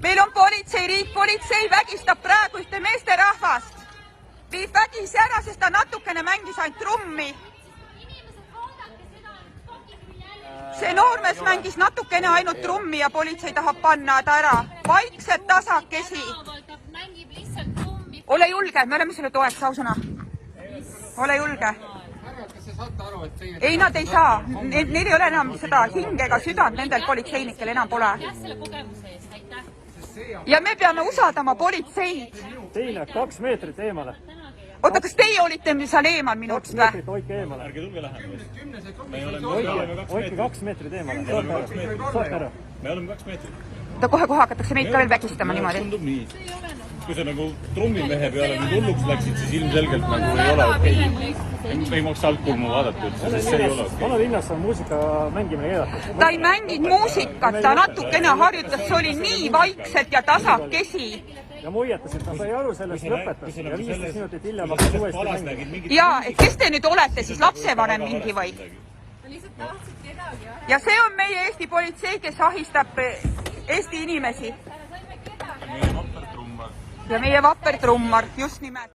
Meil on politseiriik, politsei vägistab praegu ühte meesterahvast. Viib vägisi ära, sest ta natukene mängis ainult trummi. See noormees mängis natukene ainult trummi ja politsei tahab panna ta ära. Vaikselt tasakesi. Ole julge, me oleme selle toeks, ausõna. Ole julge. Ei, nad ei saa. Neil ei ole enam seda hinge ega südant, nendel politseinikel enam pole. Ja me peame usaldama politseid. Teine 2 meetrit eemale. Oota, kas teie olite seal eemal minust või? Hoidke eemale. Ärge tulge lähemale. Hoidke 2 meetrit eemale. Saate ära. Me oleme 2 meetrit. Ta kohe hakatakse meid ka veel vägistama niimoodi. Tundub nii. Kui sa nagu trummimehe peale nüüd hulluks läksid, siis ilmselgelt nagu ei ole okei. Ei maksa altkulmu vaadata üldse, sest see ei ole okei. Vanalinnas on muusika mängimine keelatud. Ta ei mänginud muusikat, ta natukene harjutas, see oli nii vaikselt ja tasakesi. Ja muiatas, et ta sai aru sellest lõpetas ja 15 minutit hiljem hakkas uuesti mängima. Jaa, et kes te nüüd olete siis lapsevanem mingi või? Ja see on meie Eesti politsei, kes ahistab Eesti inimesi. Ja meie vapper trummar, just nimelt.